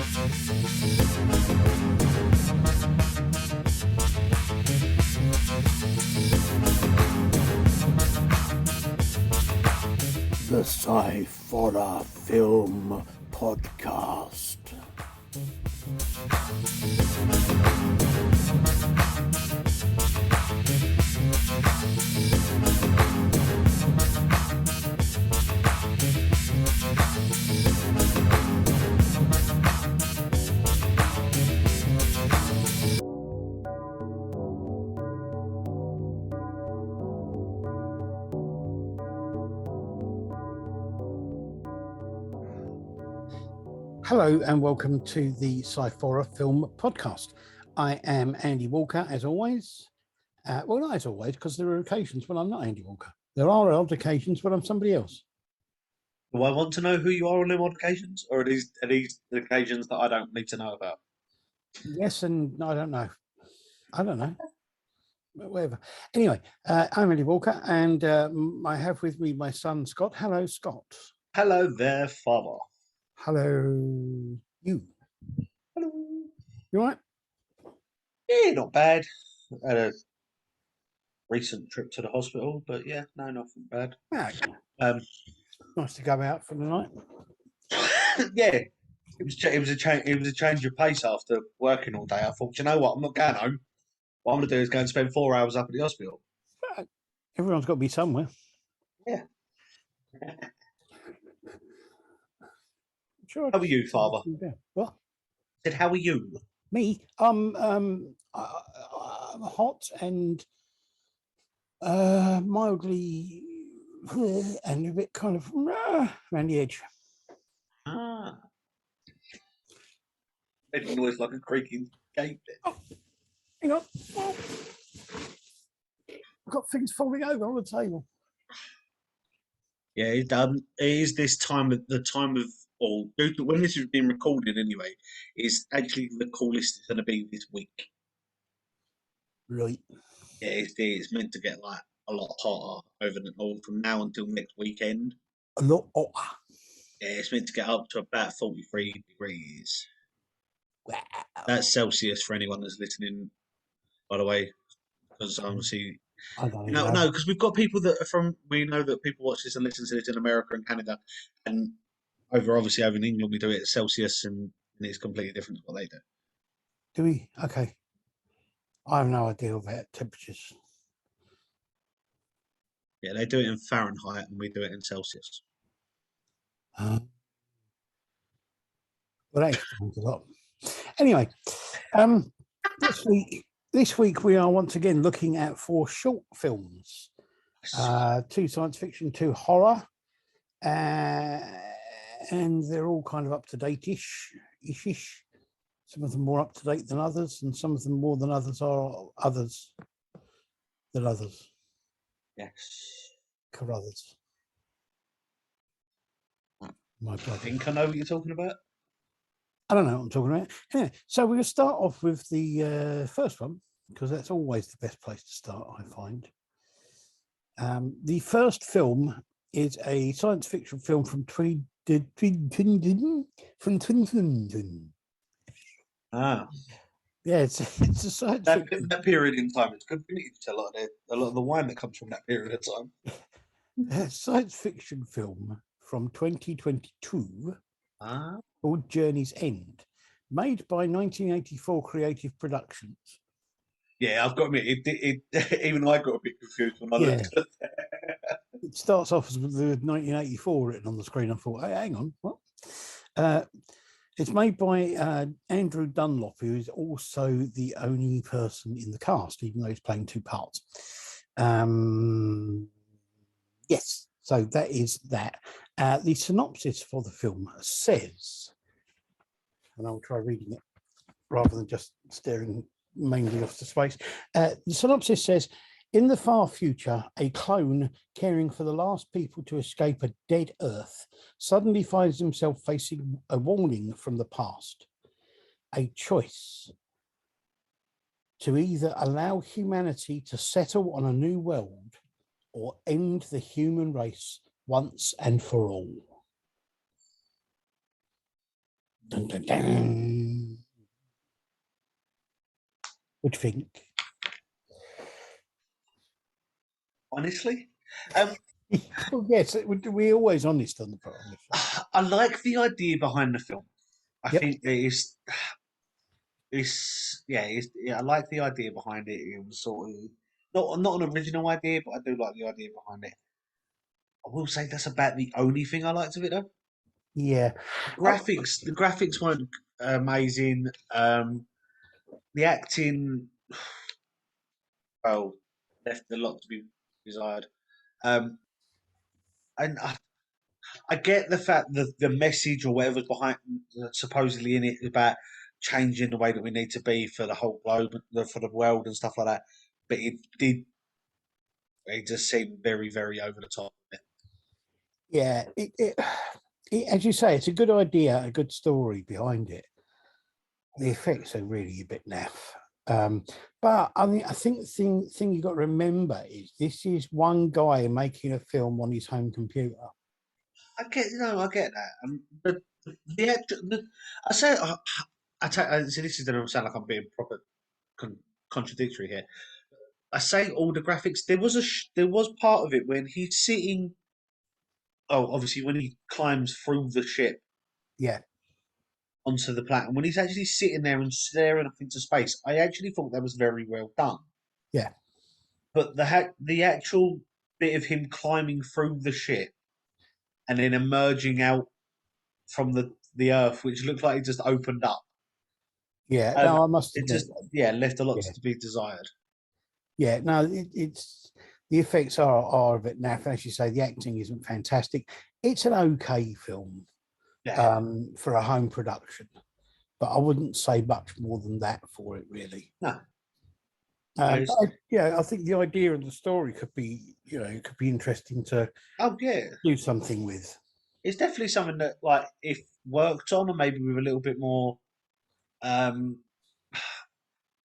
The Sci-Forror Film Podcast. Hello and welcome to the Sci-Forror Film Podcast. I am Andy Walker, as always. Well, not as always, because there are occasions when I'm not Andy Walker. There are odd occasions when I'm somebody else. Do I want to know who you are on them odd occasions, or are these the occasions that I don't need to know about? Yes, and I don't know. Whatever. Anyway, I'm Andy Walker, and I have with me my son, Scott. Hello, Scott. Hello there, Father. Hello, you. Hello. You all right? Yeah, not bad. Had a recent trip to the hospital, but yeah, no, nothing bad. Yeah. Nice to go out for the night. Yeah, it was a change of pace after working all day. I thought, you know what, I'm not going home. What I'm going to do is go and spend 4 hours up at the hospital. Everyone's got to be somewhere. Yeah. Sure. How are you, Father? What? I said, how are you? Me? Hot and mildly and a bit kind of around the edge. Ah. Making noise like a creaking gate. Oh, hang on. Oh. I've got things falling over on the table. Yeah, it is this time of or when this has been recorded anyway, is actually the coolest it's going to be this week. Right. Yeah, it's meant to get like a lot hotter from now until next weekend. A lot hotter. Yeah, it's meant to get up to about 43 degrees. Wow. That's Celsius for anyone that's listening, by the way, because obviously. I don't No, because we've got people that are we know that people watch this and listen to this in America and Canada, and obviously over in England we do it at Celsius, and it's completely different to what they do. Do we? Okay. I have no idea about temperatures. Yeah, they do it in Fahrenheit and we do it in Celsius. Well, that explains a lot. Anyway, this week we are once again looking at 4 short films, 2 science fiction, 2 horror, and they're all kind of up to date-ish. Some of them more up to date than others, and some of them more than others are others than others. Yes. Carruthers. My brother. I think I know what you're talking about. I don't know what I'm talking about. Yeah. So we're going to start off with the first one, because that's always the best place to start, I find. The first film is a science fiction film from 2020. Ah. Yeah, it's a science fiction. That period in time, it's good to tell a lot of the wine that comes from that period of time. A science fiction film from 2022 called Journey's End, made by 1984 Creative Productions. Yeah, I've got to admit, even I got a bit confused when I looked at that. It starts off with the 1984 written on the screen. I thought, hey, hang on, what? It's made by Andrew Dunlop, who is also the only person in the cast, even though he's playing 2 parts. Yes, so that is that. The synopsis for the film says, and I'll try reading it rather than just staring mainly off to space. The synopsis says, in the far future, a clone caring for the last people to escape a dead Earth suddenly finds himself facing a warning from the past. A choice to either allow humanity to settle on a new world or end the human race once and for all. Dun, dun, dun. What do you think? Honestly, Well, yes, we're always honest on the program. I like the idea behind the film. I Yep. think it is. I like the idea behind it. It was sort of not an original idea, but I do like the idea behind it. I will say that's about the only thing I liked of it though. Yeah. The graphics weren't amazing. The acting, well, left a lot to be desired. Um, and I get the fact that the message or whatever's behind, supposedly in it, about changing the way that we need to be for the whole globe, for the world and stuff like that. But it just seemed very, very over the top. Yeah. As you say, it's a good idea, a good story behind it. The effects are really a bit naff. But I think the thing you've got to remember is this is one guy making a film on his home computer. I get that. The act, the, I say, so this is going to sound like I'm being proper con- contradictory here. I say all the graphics. There was part of it when he's sitting. Oh, obviously when he climbs through the ship Yeah. onto the planet, and when he's actually sitting there and staring up into space, I actually thought that was very well done. Yeah. But the actual bit of him climbing through the ship and then emerging out from the Earth, which looked like it just opened up, Yeah. No, I must it admit. just left a lot Yeah. to be desired. Yeah. No, it's the effects are a bit naff. As you say, the acting isn't fantastic. It's an okay film Yeah, for a home production, but I wouldn't say much more than that for it, really. no, Yeah, I think the idea of the story could be, could be interesting to oh yeah, do something with. it's definitely something that like if worked on and maybe with a little bit more. Um,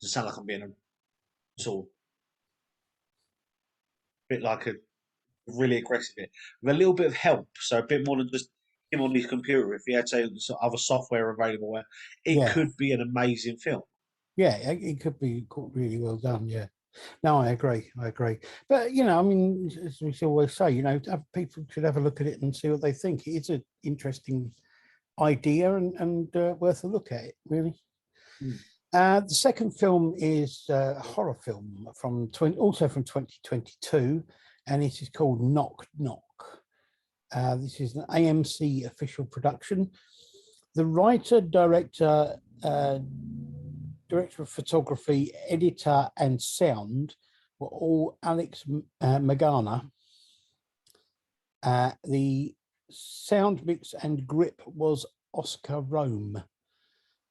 doesn't sound like I'm being a sort of bit like a really aggressive here, with a little bit of help, so a bit more than just him on his computer. If he had say other software available, where it Yeah, could be an amazing film. yeah, it could be really well done. Yeah, no, I agree, I agree. But I mean, as we always say, people should have a look at it and see what they think. It's an interesting idea and worth a look at it, really. Mm. The second film is a horror film also from 2022, and it is called Knock Knock. This is an AMC official production. The writer, director of photography, editor, and sound were all Alex Magana. The sound mix and grip was Oscar Rome.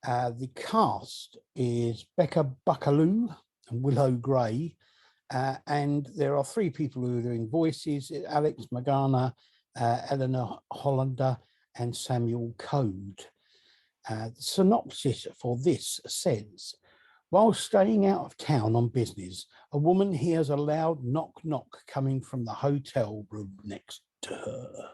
The cast is Becca Buckaloo and Willow Gray. And there are three people who are doing voices: Alex Magana, Eleanor Hollander, and Samuel Code. The synopsis for this says, while staying out of town on business, a woman hears a loud knock knock coming from the hotel room next to her.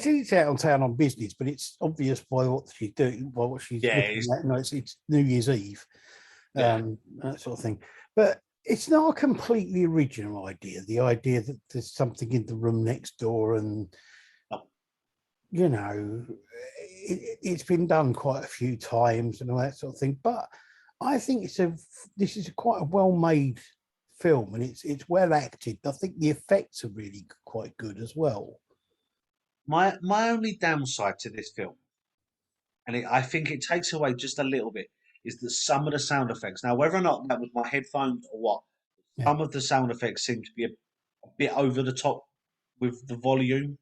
She's out on town on business, but it's obvious by what she's doing, by what she's looking at. It's New Year's Eve, that sort of thing. But it's not a completely original idea. The idea that there's something in the room next door, and it's been done quite a few times and all that sort of thing. But I think this is quite a well-made film, and it's well acted. I think the effects are really quite good as well. My only downside to this film, and I think it takes away just a little bit, is that some of the sound effects. Now, whether or not that was my headphones or what, Yeah, some of the sound effects seem to be a bit over the top with the volume.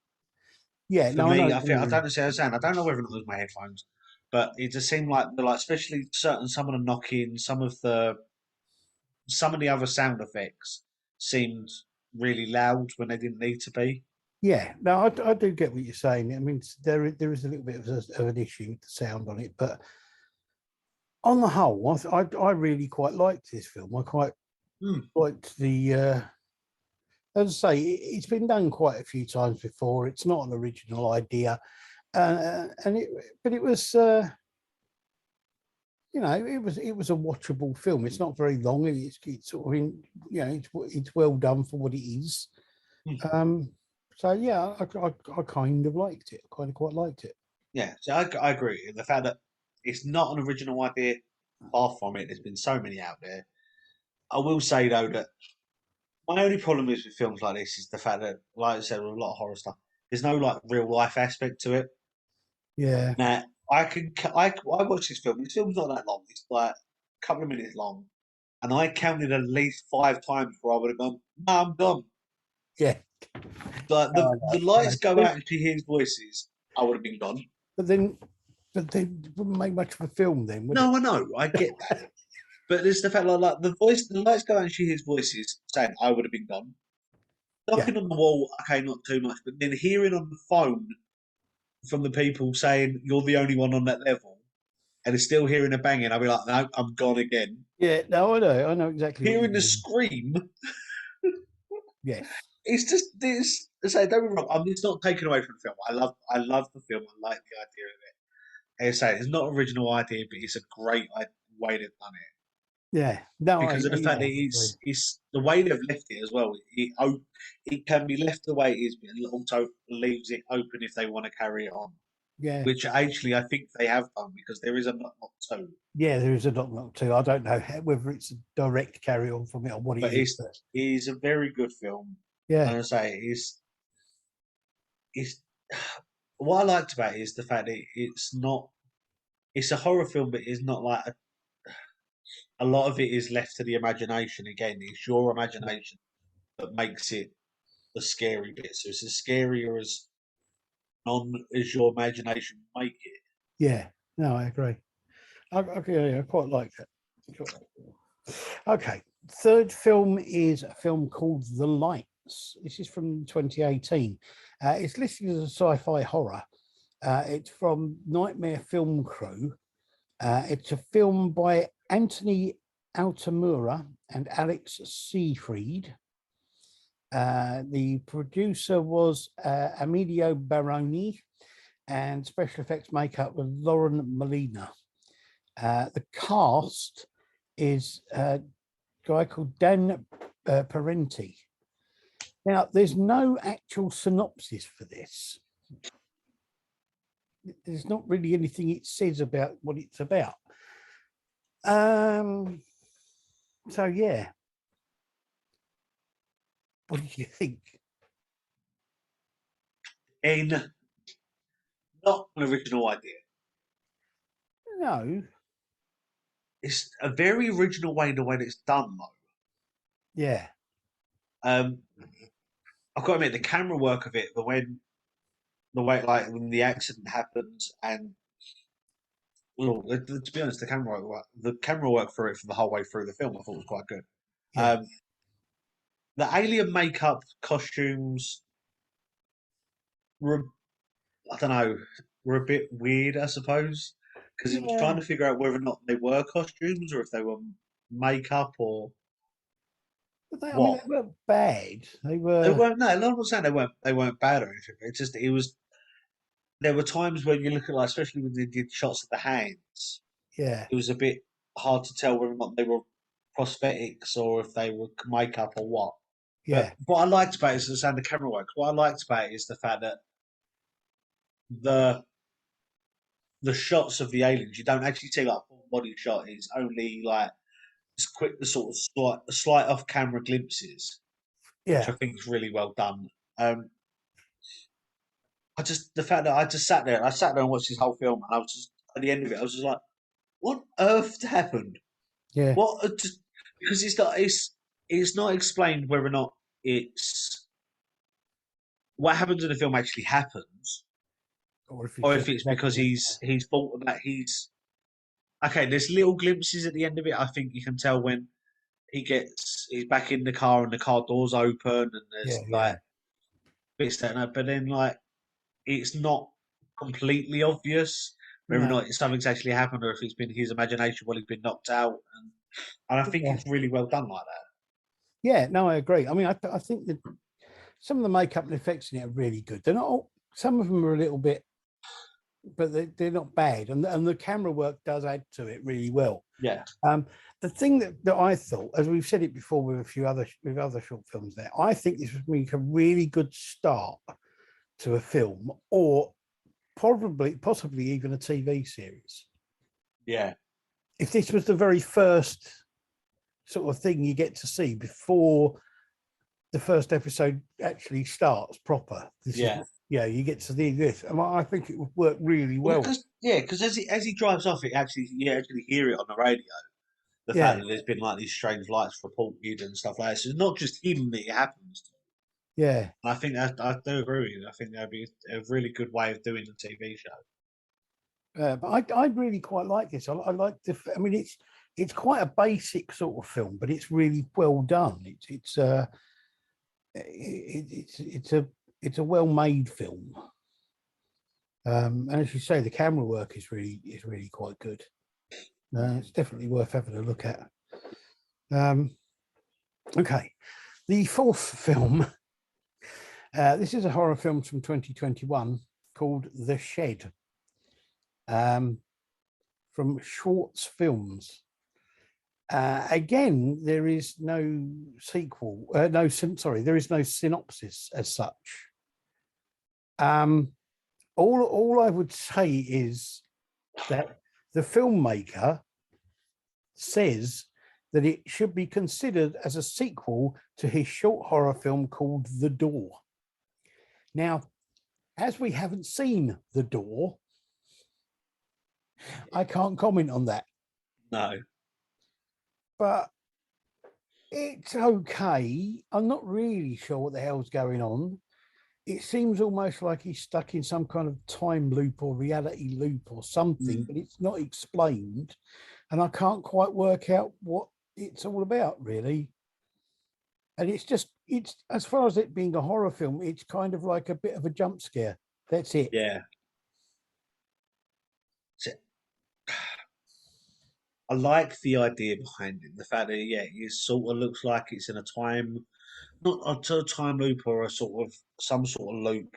yeah. For No, I know me, what you I mean. don't understand. I don't know whether or not it was my headphones, but it just seemed like especially some of the knocking, some of the other sound effects seemed really loud when they didn't need to be. Yeah, no, I do get what you're saying. I mean, there is a little bit of an issue with the sound on it, but on the whole, I really quite liked this film. I quite Mm. liked as I say, it's been done quite a few times before. It's not an original idea, But it was, it was a watchable film. It's not very long. It's sort of it's well done for what it is. So yeah, I kind of liked it. I kind of quite liked it. Yeah, so I agree. The fact that it's not an original idea, far from it. There's been so many out there. I will say though that my only problem is with films like this is the fact that, like I said, with a lot of horror stuff, there's no like real life aspect to it. Yeah, Now I watched this film. This film's not that long. It's like a couple of minutes long, and I counted at least 5 times before I would have gone. No, I'm done. yeah. Like No, the I lights know. go out and she hears voices. I would have been gone. But then, it wouldn't make much of a film then, would it? No, I know. I get that. But there's the fact like the lights go out and she hears voices saying I would have been gone. Yeah, Knocking on the wall, okay, not too much, but then hearing on the phone from the people saying you're the only one on that level, and it's still hearing a banging, I'll be like, no, I'm gone again. yeah. No, I know exactly what you Hearing the mean. scream, Yes, it's just this. Say, don't be wrong. It's not taken away from the film. I love the film. I like the idea of it. As I say, it's not an original idea, but it's a great way they've done it yeah. No, because of the fact yeah, that I agree. it's the way they've left it as well. It can be left the way it is, but it also leaves it open if they want to carry it on. Yeah, Which actually I think they have done because there is a Knock 2, yeah. There is a Knock Knock too. I don't know whether it's a direct carry on from it or what it but is, but it is a very good film. yeah, And I say it's what I liked about it is the fact that it's a horror film, but it's not like a lot of it is left to the imagination. Again, it's your imagination that makes it the scary bit. So it's as scary or as non as your imagination make it. yeah. No, I agree. I quite like it. Okay, third film is a film called The Lights. This is from 2018. It's listed as a sci-fi horror. It's from Nightmare Film Crew. It's a film by Anthony Altamura and Alex Seafried. The producer was Emilio Baroni, and special effects makeup was Lauren Molina. The cast is a guy called Dan Parenti. Now, there's no actual synopsis for this. There's not really anything it says about what it's about. So yeah, what do you think? In not an original idea. No, It's a very original way in the way that it's done though. yeah, I've got to admit the camera work of it, the way like when the accident happens, and well, to be honest, the camera work for it for the whole way through the film, I thought was quite good. yeah, The alien makeup costumes were, I don't know, were a bit weird, I suppose, because it was trying yeah. to figure out whether or not they were costumes or if they were makeup or But I mean, what. they weren't bad. They They were, weren't. No, I'm not saying they weren't bad or anything. It's just it was. There were times when you look at like, especially when they did shots of the hands, yeah, it was a bit hard to tell whether or not they were prosthetics or if they were makeup or what. yeah, But what I liked about it is the camera work. What I liked about it is the fact that the the shots of the aliens you don't actually see like a full body shot. It's only like just quick, the sort of slight off camera glimpses, which yeah, I think is really well done. Um, I just the fact that I sat there and watched this whole film, and I was just at the end of it, I was just like, "What on earth happened? yeah. What?" Just because it's not explained whether or not it's what happens in the film actually happens, Or if it's or just if it's because negative. he's thought that he's okay. There's little glimpses at the end of it. I think you can tell when he's back in the car and the car doors open and Yeah, there's yeah, like bits that, but then like it's not completely obvious whether or no, not something's actually happened or if it's been his imagination while he's been knocked out. And I think yeah, it's really well done like that. yeah. No, I agree. I mean, I think that some of the makeup and effects in it are really good. They're not all, some of them are a little bit. but they're not bad, and the camera work does add to it really well. Yeah. The thing that I thought, as we've said it before with a few other short films, there, I think this would make a really good start to a film, or possibly even a TV series. Yeah. If this was the very first sort of thing you get to see before the first episode actually starts proper, you get to see this, and I think it would work really well. Because as he drives off, you actually hear it on the radio. The fact that there's been like these strange lights reported and stuff like that. So it's not just him that it happens to. Yeah. And I think that I do agree with you. I think that'd be a really good way of doing a TV show. But I really quite like this. I like the. I mean, it's quite a basic sort of film, but it's really well done. It's a well made film. And as you say, the camera work is really quite good. It's definitely worth having a look at. Okay, the fourth film. This is a horror film from 2021 called The Shed, from Schwartz Films. Again, there is no sequel. There is no synopsis as such. All I would say is that the filmmaker says that it should be considered as a sequel to his short horror film called The Door. Now, as we haven't seen The Door, I can't comment on that. No. But it's okay. I'm not really sure what the hell's going on. It seems almost like he's stuck in some kind of time loop or reality loop or something, but it's not explained. And I can't quite work out what it's all about, really. And it's as far as it being a horror film, it's kind of like a bit of a jump scare. That's it. Yeah. I like the idea behind it. The fact that it sort of looks like it's in a time, not a time loop or some sort of loop.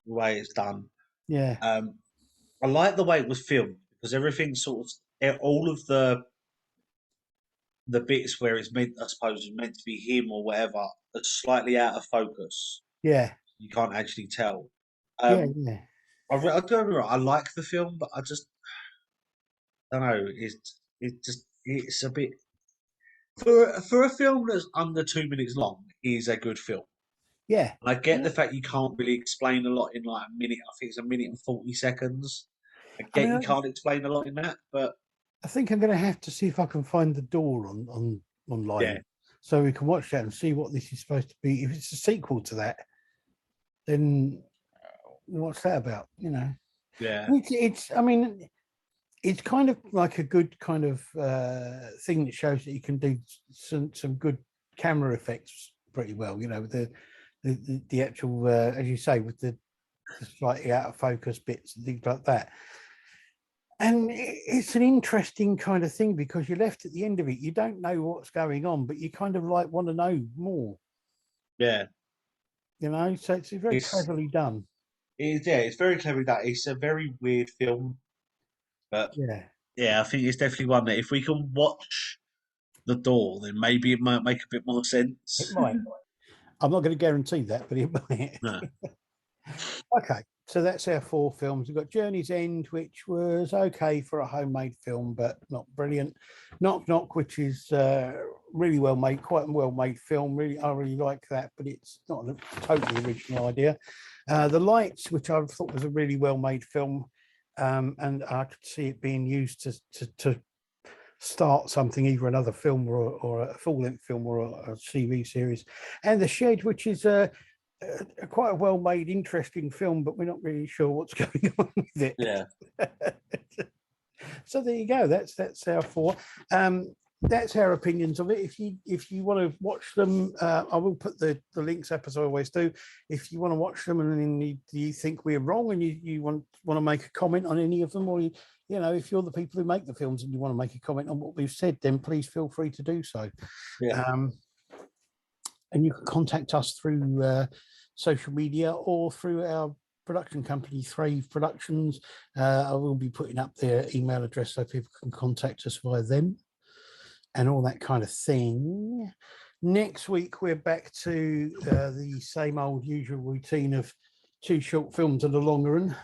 The way it's done. Yeah. I like the way it was filmed because everything all of the bits where it's meant, I suppose, is meant to be him or whatever, are slightly out of focus. Yeah. You can't actually tell. Yeah. I don't get me wrong, I like the film, but I just don't know. It's a bit for a film that's under 2 minutes long. Is a good film. Yeah. And I get the fact you can't really explain a lot in like a minute. I think it's a minute and 40 seconds. You can't explain a lot in that, but I think I'm going to have to see if I can find The Door online, so we can watch that and see what this is supposed to be. If it's a sequel to that, then what's that about? Yeah. I mean, it's kind of like a good kind of thing that shows that you can do some good camera effects pretty well. With the actual, as you say, with the slightly out of focus bits and things like that. And it's an interesting kind of thing because you're left at the end of it. You don't know what's going on, but you kind of like want to know more. Yeah. So it's very cleverly done. It's very cleverly done. It's a very weird film, but I think it's definitely one that if we can watch The Door, then maybe it might make a bit more sense. It might. I'm not going to guarantee that, but it might. No. Okay, so that's our 4 films. We've got Journey's End, which was okay for a homemade film, but not brilliant. Knock Knock, which is really well made, quite a well made film. I really like that, but it's not a totally original idea. The Lights, which I thought was a really well made film, and I could see it being used to start something, either another film or a full-length film or a TV series. And The Shed, which is quite a well-made, interesting film, but we're not really sure what's going on with it. Yeah. So there you go. That's our 4. That's our opinions of it. If you want to watch them, I will put the links up as I always do. If you want to watch them and then you think we're wrong and you want to make a comment on any of them, or if you're the people who make the films and you want to make a comment on what we've said, then please feel free to do so. Yeah. And you can contact us through social media or through our production company, Thrave Productions. I will be putting up their email address so people can contact us via them and all that kind of thing. Next week, we're back to the same old usual routine of 2 short films and a longer one.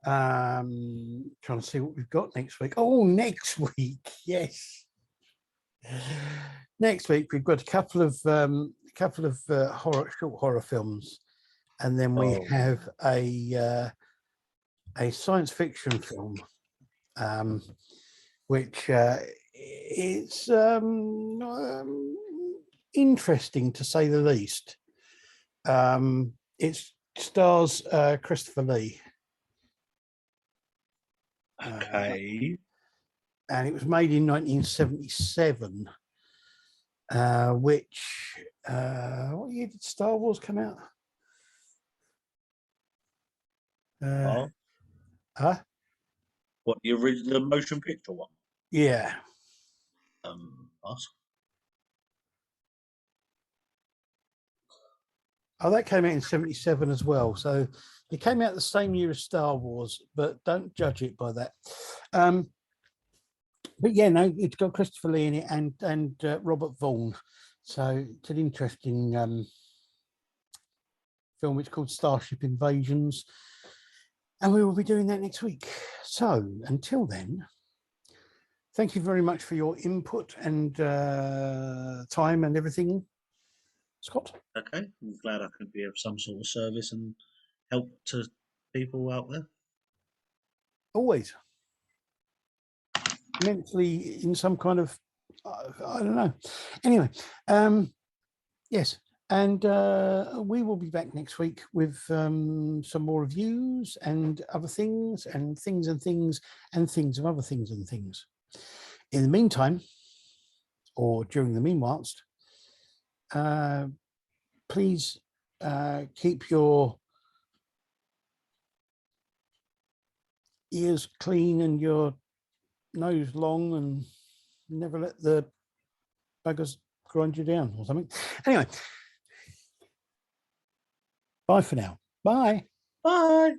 Trying to see what we've got next week. Oh, next week, yes. Next week we've got a couple of short horror films, and then we have a science fiction film, which is interesting to say the least. It stars Christopher Lee. Okay. And it was made in 1977, which, what year did Star Wars come out? What, the original motion picture one? Yeah. Us? Oh, that came out in 77 as well. So it came out the same year as Star Wars, but don't judge it by that. But yeah, no, it's got Christopher Lee in it and Robert Vaughn. So it's an interesting film. It's called Starship Invasions. And we will be doing that next week. So until then, thank you very much for your input and time and everything, Scott. Okay, I'm glad I could be of some sort of service and help to people out there. Always. Mentally in some kind of, I don't know. Anyway, yes. And we will be back next week with some more reviews and other things and things and things and things of other things and things. In the meantime, or during the meanwhilest, please keep your ears clean and your nose long and never let the buggers grind you down or something. Anyway, bye for now. Bye. Bye.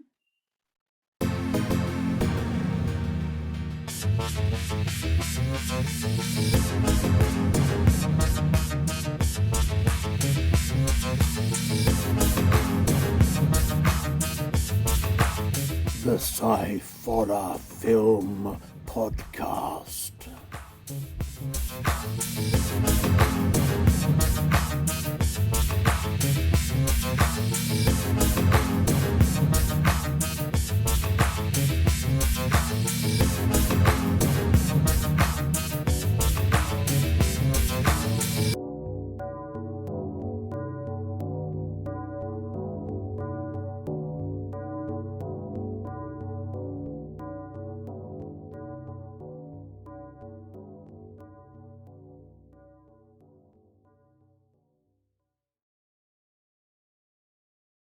The Sci-Forror Film Podcast.